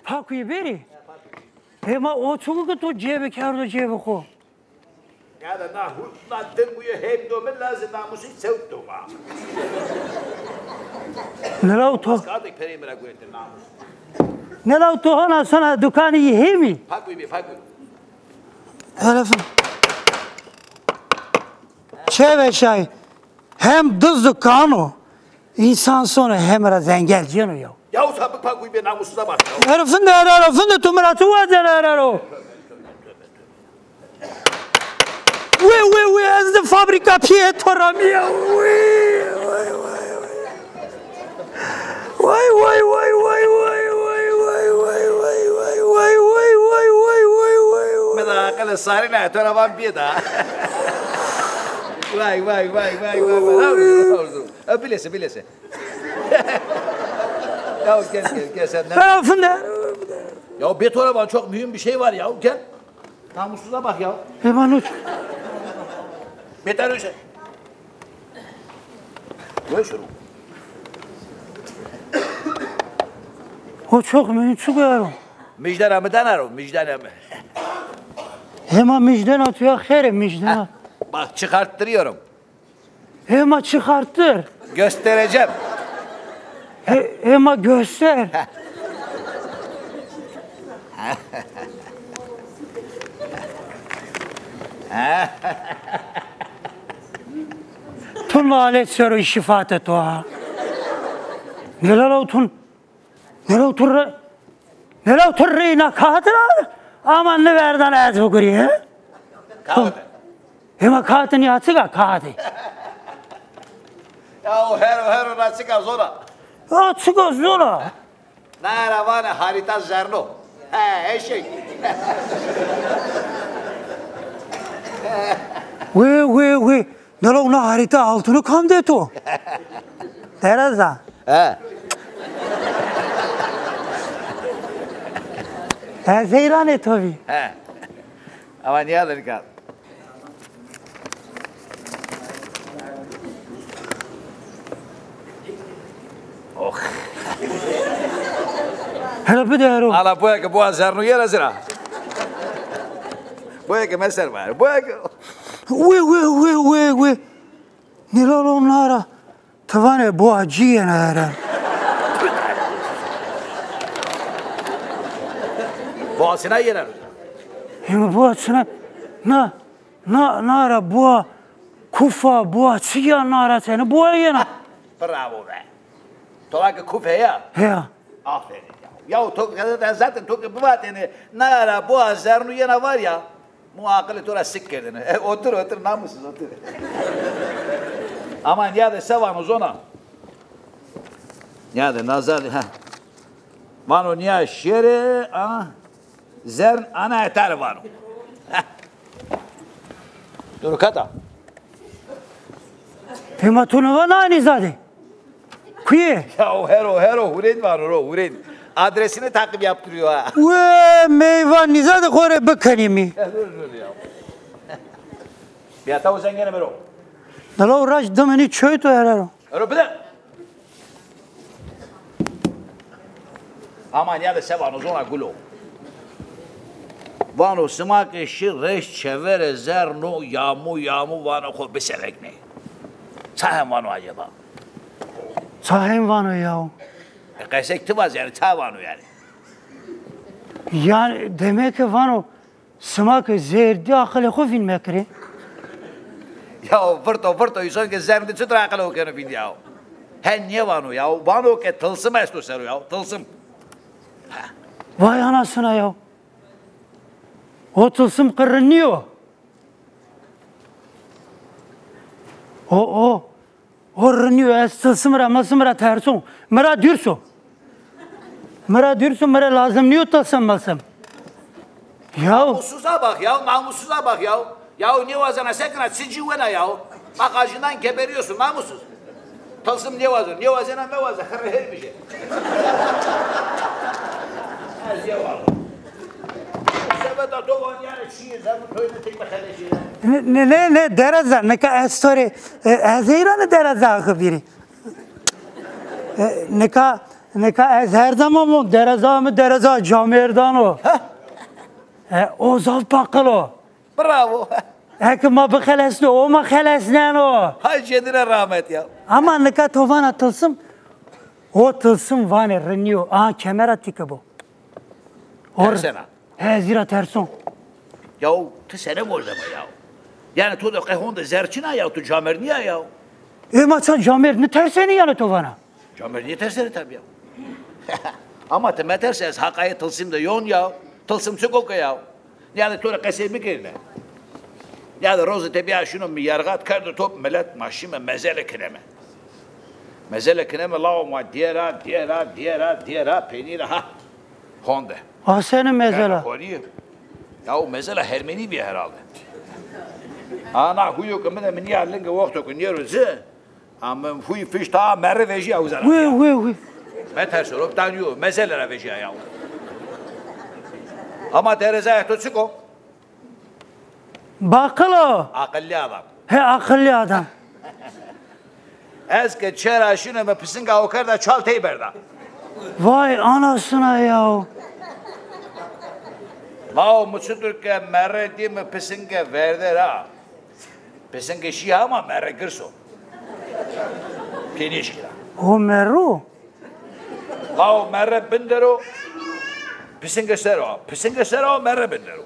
پاکوی بری اما او چوگو که تو جیب کرد و جیب خو Ya da na dönmüyor hem dönmen lazım namusu sevk doma. Nelav to? Kaldık perimere koydu namus. Nelav to ona sana dükkanı iyi mi? Pakuy. Telefon. Çeve çay. Hem düz dükkanı insan sonra hem ara zengelciyor ya. Ya sabık pakuy bir namusuna bak. Herifin de tümüratı var herifin. Oui, ez de fabrica pietora mia. Meda kala sarina tora van bieda. Vay. Bilese. Ya gel sen. Herifin de. Ya betora van çok mühim bir şey var ya gel. Namusuza bak ya. Hemen uç. Beter öyle. Böyle şunu. O çok mühim çıkıyor. Müjden mi dener o? Müjden mi? Hemen müjden atıyor, her müjden. Bak çıkarttırıyorum. Hemen çıkarttır. Göstereceğim. Hemen göster. تون لالت سر شفاعت تو ها نلو تر رینا کاتنا آمان نوردن از بگریه Kahve. هما کاتنی آتیگا کاتی Ya o her nasıl zora. آتیگا زورا Naravane harita zerno. Eşek. وی نلو نه هریتا altını kam de to Teresa Zeyran tabii. Ama niye alır kal? Oh. Hele bir de hero. Ala boya bu azarno yer azra. Boya mesel var. Boya. وی نلالو نارا توانه بو عجیه نهره Boğazına yener. Hem bu açına nara bu kufa bu açıya nara seni bu yana. Bravo be. Tolaka kufe ya. He. Aferin ya. Ya zaten bu vateni nara bu azarno yana var ya. Muakılı tora sikkerdin. Otur namussuz otur. Aman ya da sevanız ona. Ya da nazar ha. Vano niya şere zern ana eter vano. Dur kata. Hem atunu nani zade. Kuye. Ya hero huren var huren. Adresini takip yaptırıyor ha. Ve meyvan nizade kore bekanimi. Dur ya. Bir tavu sen gene mero. Nalo raj dameni çöy to heraro. Öyle bir de. Aman ya da sevano zona gulo. Vano smak işi reş çevere zerno yamu vano ko beselek ne. Sahem vano acaba. Sahem vano ya. Kaysek tıvaz yani tavano yani. Yani demek ki vano smak zerdi akıllı kufin mekri. Ya fırto insan ki zerdi çıtra akıllı okyanı bin ya. Hen niye vano ya? Vano ke tılsım esto seru ya. Tılsım. Vay anasına ya. O tılsım kırınıyor. O rınıyor. Es tılsım masımra tersun. Mera dürsu. Mera lazım niye tılsım masım. Ya. Namussuza bak ya. Ya niye vazana sekna sicivena ya. Bagajından geberiyorsun namussuz. Tılsım niye vazana her bir şey. Ne dereza ne ka story azira ne dereza khabiri ne ka Ne kadar ez her zaman o dereza camerdan o. O zaf bakılo. Bravo. Ki ma bıkhelesne o ma khelesnen o. Hay cedine rahmet ya. Ama ne kadar tovan atılsın. O tılsım vane reniyor. Kemer attık bu. Tersena. Zira terson. Ya tu sene orada mı ya? Yani tu da kahonda zerçina ya tu camer niye ya? Maça camer ne terseni yani tovana? Camer niye terseni tabii ya? Ama te terses hakayı tılsım da yon ya. Tılsım çıkok ya. Yani tu da kasemi kirne. Yani rozu tebiya şunu mi yargat kardı top millet maşime mezele kineme. Mezele kineme lao ma diğera peynir ha. Honda. Senin mezela. Ya o mezele Hermeni bir herhalde. Ana huyu kımda min yarlınga vakti okunuyoruz. Ama huyu fiş ta merre veji ya uzara. Oui. Meter sorup tanıyor mezelere veji ya. Ama Teresa tutsuko. Bakılo. Akıllı adam. Akıllı adam. Eske çera şunu me pisinga o kadar çaltayı berda. Vay anasına ya. Lao mutsudur ke merre di me pisinga verder ha. Pisinga şi ama merre girso. Kenişkila. O meru. Lao merre bindero. Pisinga sero merre bindero.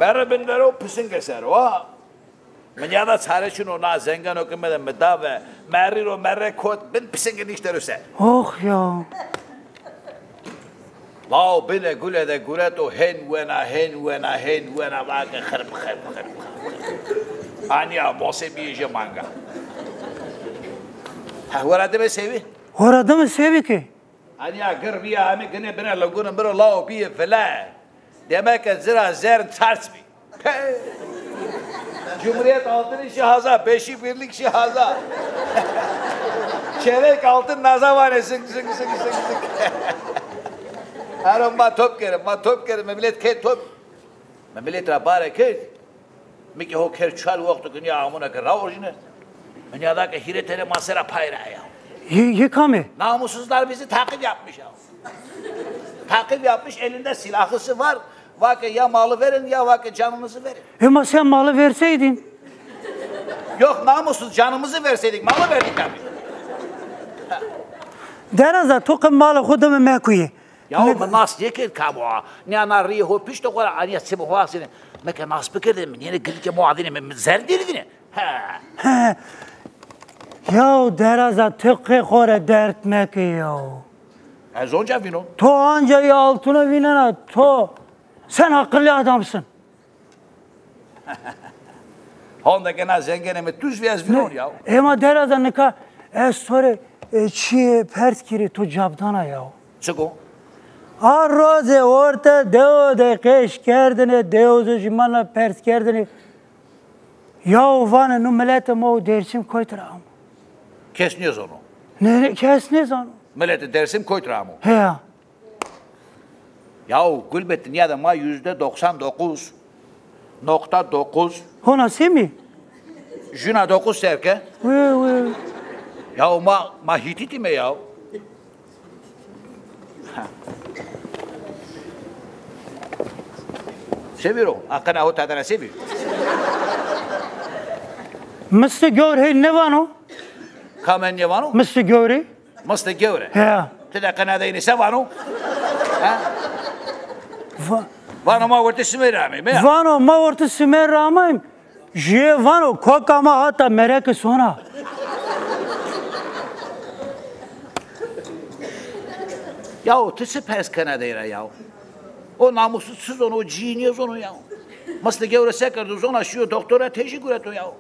Merre bindero pisinga sero ha. Menyada çare şunu na zengan okumada medave. Merre kot bin pisinga nişterose. Oh ya. Lao bine gule de guleto hen wena vaka kharp. Ania mose bije manga. Ha warade be sevi. Orada mı sevi ki? Ania gırbiya ami gene bine lagunun bir lao biye fela. Demek ki zira zer ters mi? Cumhuriyet altın şahaza, beşi birlik şahaza. Çeyrek altın nazavane sık. Haram ma top kerim, memleket ke top. Memleket rabare ke. Miki ho ker çal vakti gün ya amuna ke raorjine. Dünyada ke hiretele masera payra ya. Yıkami. Namussuzlar bizi takip yapmış ya. Takip yapmış, elinde silahısı var. Vake ya malı verin ya vake canınızı verin. Ama sen malı verseydin. Yok namussuz canımızı verseydik malı verdik tabii. Deraza tokum malı hudumu mekuyi. Ya o nas yekir kamuğa. Ne na riho pişto kora aniya sibu huasine. Meke nas bikirdim mi? Yine gilke muadine mi zerdirdine. Ya deraza tıkkı kore dert meki ya. Zonca vino. To anca altına vinena to. Sen akıllı adamsın. Honda gena zengeneme tuz viyaz vino ya. Ama deraza nika estore çiğ pers kiri to cabdana ya. Çıko. Her roze orta deo de keş kerdine deo zujmana pers kerdine. Ya vana nu millete mo dersim koytram. Kesniyoruz onu. Ne kesniz onu? Millete dersim koytramı. He ya. Yahu gülbet dünyada ma %99.9 Hona semi? Juna 9 serke. Oui. Yahu ma hititi mi yahu? Seviyorum. Akana o tadana seviyorum. Mr. Gövre ne var o? Kamen ne var o? Mr. Gövre? Mıstık gevre. He ya. Tida kanada yine se var o? Vano ma vurtu simirami mi? Vano ma orta simer ramayım. Je vano kokama hata mereke sona. Yahu tisi pers kanadayra yahu. O namussuz onu, o ciniyoz onu yahu. Mıstık gevre sekardı ona şuyo doktora teşekkür et o yahu.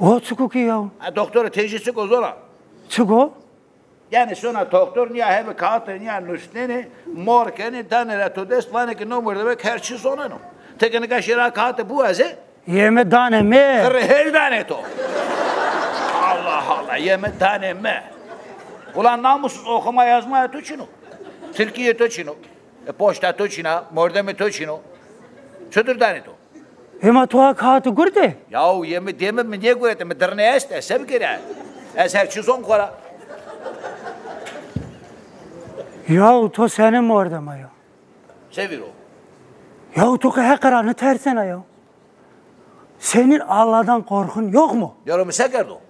O çıkı ki ya. Doktora teşekkür o zora. Çıkı? Yani sonra doktor niye hebe kağıtı niye nuşneni morkeni danere tudest vane ki numara ve kerçi sonunu. Tekini kaşıra kağıtı bu aze. Yeme dane me. Her tane to. Allah yeme tane me. Ulan namussuz okuma yazmaya tuçinu. Türkiye tuçinu. Poşta tuçina, mordeme tuçinu. Çötür tane to. Ama tuha kağıtı gurde. Yahu yeme deme mi niye görete mi dırne este sebi kere. Eser çizon kora. Ya to senin mi orada mı ya? Sevir o. Ya to hekaranı tersene ya. Senin Allah'tan korkun yok mu? Yorumu sekerdi o.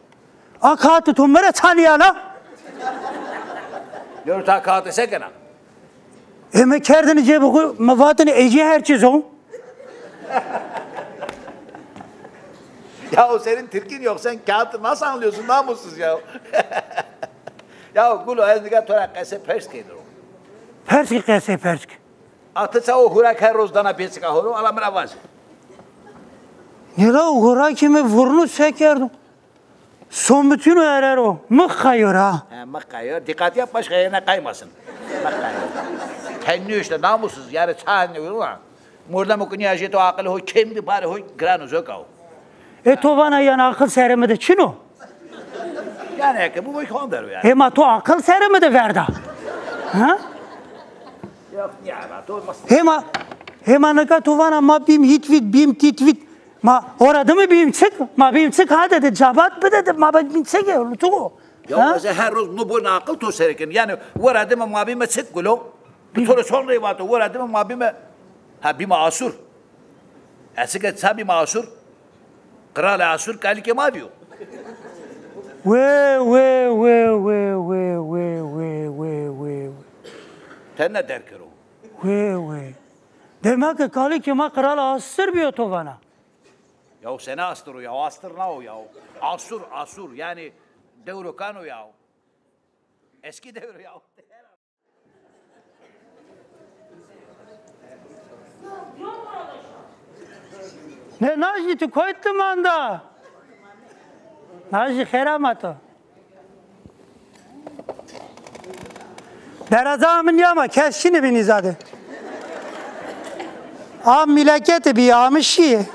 Akatı tumere tanıyana. Yoru ta kağıtı sekena. Eme kerdini cebu mavatını ece herçiz o. Ya o senin tirkin yok. Sen kağıtı nasıl anlıyorsun namussuz ya? Ya gulo ezdiga torak kese perskedir o. Perski kese perski. Atısa o hurak her rozdana pesika horo alamına vaz. Nira uğra kimi vurnu sekerdim. Son bütün erer o. Mık kayıyor ha. Mık kayıyor. Dikkat yap başka yerine kaymasın. Mık kayıyor. Kendi işte namussuz. Yani çağınıyor ama. Murda mı kunya jeto akıllı ho kendi bari ho granu zökav. To bana yana akıl seremedi çino. Yani ki bu boy kondur yani. Hema to akıl seremedi verda. Ha? Yok ya to olmaz. Hema naka to bana ma bim hitvit bim titvit. Ma orada mı bim çık? Ma bim çık ha dedi. Cabat mı dedi? Ma bim çık ya. Lutu. Ya mesela her roz nu bu akıl to serikin. Yani orada mı ma bim çık gulo. Bir sonra sonra ivatı orada mı ma bim ha bim asur. Esike sabi asur. Kral asur kali ke ma diyor. Ve. Sen ne der ki o? Ve. Demek ki kali kema kral asır bir to bana. Ya seni astır o ya. Astır ne o ya? Asur. Yani devrokan o ya. Eski devir ya. Ne najdi tu koyttu manda? Najdi kheramatı. Derazamın yama kesşini beni zadı. Am milaketi bir amışı.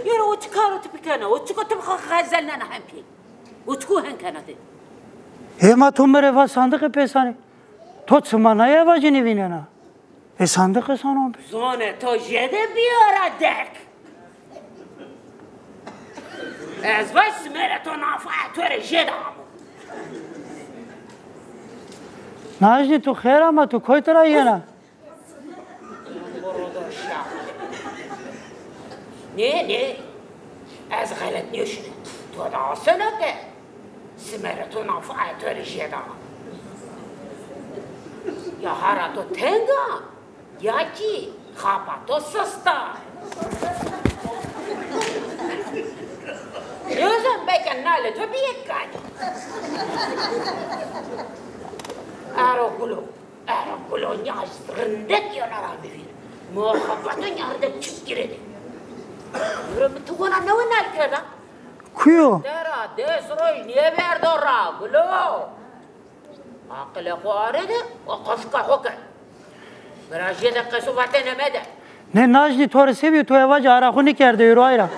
يرى وتكارو تبكنا وتكو تبخ خزلنا نحن في وتكو هن كانت Hema tumere va sandık pesani. To tsmanaya vajini vinena. Sandık sanam. زونه تو جده بیاره دک از بس میره تو نافع تو رو جده Najdi tu kherama tu koytara yana. نه از غلط نشنه تو داستانه که سمره تو نافع تو رو جده یا هر تو تنگا یا کی خوابا تو سستا Yüzüm beken nale to bir kani. Arakulo nyaz rendet yonaram bir. Muhabbatın yardım çık giredi. Yürüm tuğuna ne var keda? Kuyo. Dera desroy niye verdora gulo. Akle kuarede o kafka hoka. Berajede kasuvate nemede. Ne najdi tor seviyor to evaj arahuni kerde yürü ayra.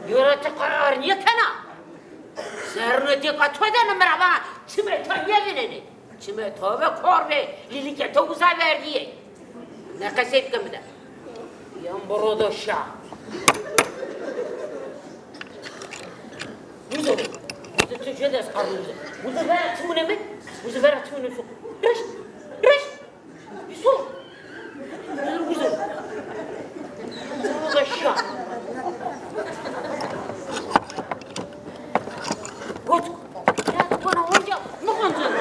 Yürütü karar niye kana? Serni dikkat edin merhaba. Çime tanıyevineni. Çime tövbe korbe. Lilike toguza verdiye. Ne kasep kamda. Yamburu doşa. Buzo. Buzo tücede skarnuzu. Buzo ver tümüne mi? Buzo ver tümüne su. Reş. Buzo. Buzo. Buzo doşa. Gut. Ya bana hoca ne konuşuyorsun?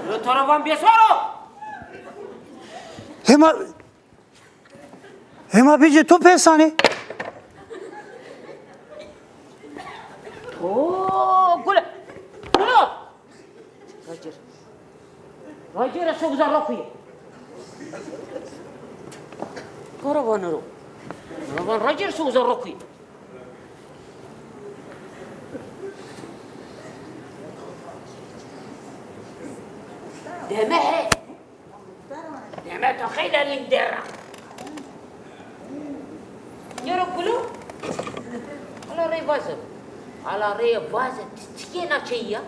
Bu tarafan bir soru. Hema bici tu pesani. Oo, gule. Roger çok güzel okuyor. Karavanı. Roger çok güzel okuyor. دمه تو خیلی لیندره یارو کلو ala revază tike na cheia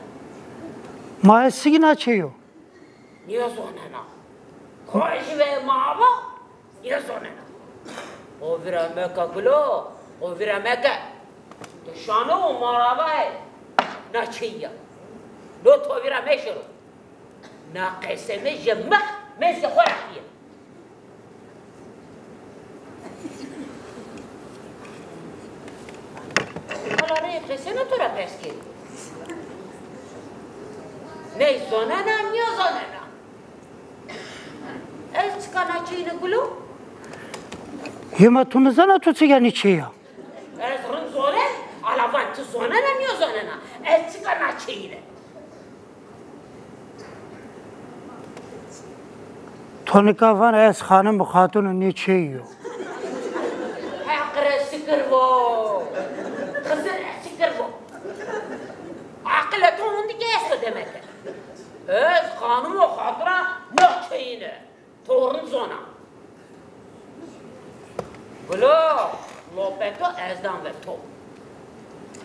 Ma sigina cheyo. niyo sonena khoish ve maaba niyo sonena o vira meka klo o vira meka شانه و مارابه نچیه لو تو بیرا میشرو ناقصه مجمع مثل خورکیه حالا ره قصه نتورا پس که نه زانه نه نیا زانه نه از چکا نچینه گلو هما تو نزانه تو چگه چیه از رن زانه علاوه تو زانه نه نیا زانه نه از چکا نچینه تو نکافان از خانم خاتون نیچیه حقر سكر بو خزر سكر بو عقلتون عندي كيسو دمك از خانم و خاطرة نوچينه تورن زونا بلو لوپتو ازدان و تو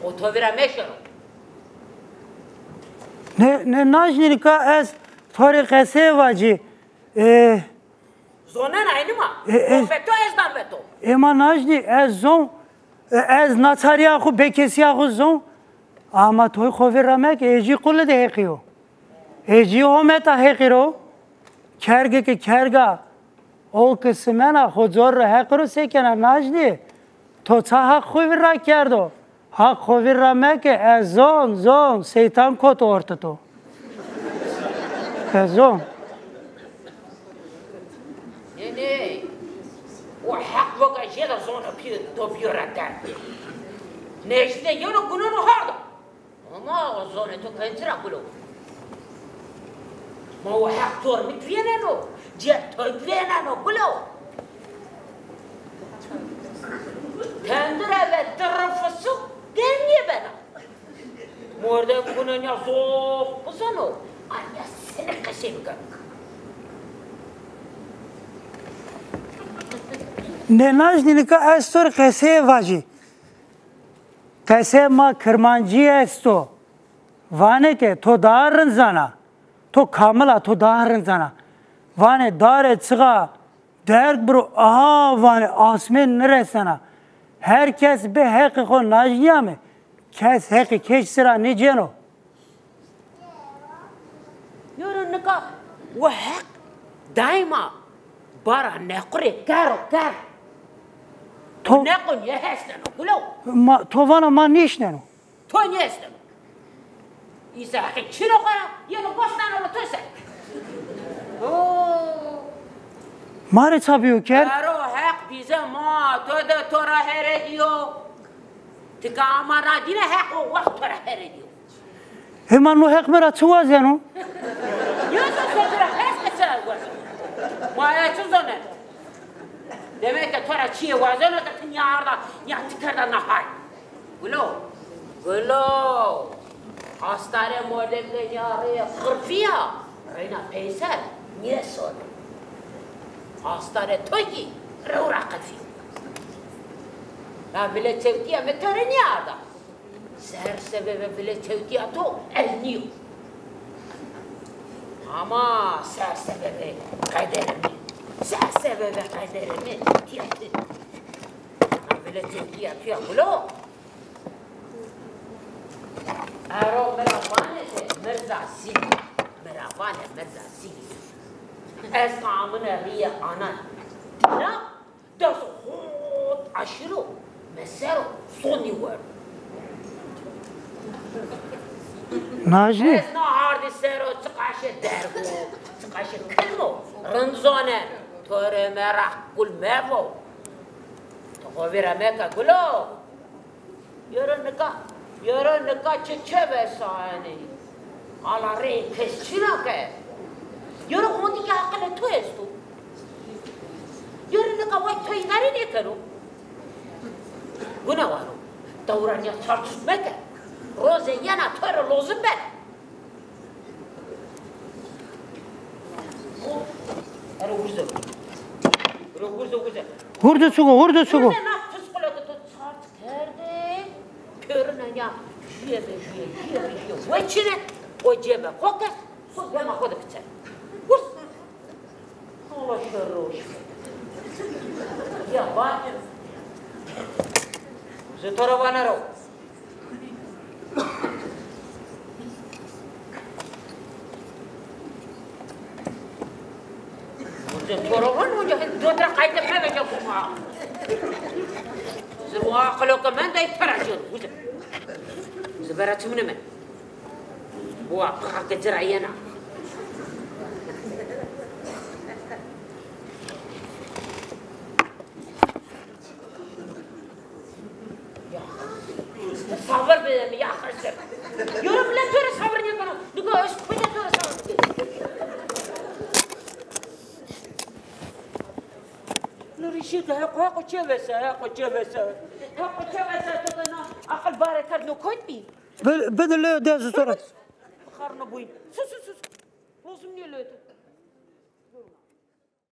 و تو برا میشنو نه ناجنی که از طوری قصه واجی زونه ناینما لوپتو ازدان و تو اما ناجنی از زون از ناتاریا خو بکسیا خو زون اما توی خوی رمک ایجی قل دهقیو ایجی همتا حقیرو کرگه که کرگه او قسمنا خود زور حق رو سکنه ناجنی تو تا حق خوی را کردو حق خوی رمک از زون سیتان کت ارت تو از زون نه وحق بقى جيدا زونا تو بيورتان نشده يونو قنونو هاردا ما زونا تو كنترا قلو ما هو حق تور متفينانو جيد توي فينانو قلو تندرا بترفسو دنيا بنا موردم قنون يا زوق بزنو أنا سنة قسيمك نه ناجنی که از طور قصه واجی قصه ما کرمانجی است تو وانه که تو دارن زنا تو کاملا تو دارن زنا وانه داره چقا درک برو آها وانه آسمین نرسنا هر کس به حق خود ناجنیامه کس حق کش سرا نجنو يورو نكا وحق دايما برا نقري كارو تو نقن يهستنو قلو تو وانا ما نیشننو تو نيستنو إذا حقي شنو قرا ينو بستانو لتوسع ماره تابیو کرد كارو حق بيزا ما تو ده تورا هرديو تكا عمارا دينا حق وقت تورا هرديو همان نو حق مرا تو وزنو يوسف ستورا حق كسر ما يتزنن demek ترى شيء وزنه كتني عارضة يعني تكرر نهاي قولوا أستارة مودك نياري خرفيا رينا بيسر نيسون أستارة توجي رو راقد فيه لا بلا توتيا مترني هذا سهر سبب بلا توتيا تو النيو أما سهر سبب قدرني سبب قدر من تياتي عملت تياتي أقولو أرو مرافانة مرزع سيني مرافانة مرزع سيني أسمع من ريا أنا لا داس خود عشرو مسارو صوني ور ناجني أسمع عارض سارو تقاش دربو تقاش كلمو رنزانة توري مرح كل مافو تخوفير أميكا قلو يرى نكا چه بساني على ري كس چناك يرى هوندي كي عقل تو استو يرى نكا واي توي ناري نكرو قنا وارو دوران يا تارتش مكا روزي ينا توري لوزن بنا أنا وزو Hurdu sugu. Ne psikolog to çart kerdi. Körünen ya. Jiye. Veçine o cebe kokas. Sogema kodu kıçer. Vurs. Allah şerroş. Ya bak. Zetora vanaro. دو ترى قايد ما بجاكم زوا عقلو كمان ده يتراجع زبرت من بوا حق جرعينا صبر بدم يا خسر يوم لا ترى صبرني كانوا دقاش بدي ترى صبر نريشيك هاكو تشبسه هاكو تشبسه تقنا عقل بارك كردو كويت بي بدل داز صورت خرنا بوين سو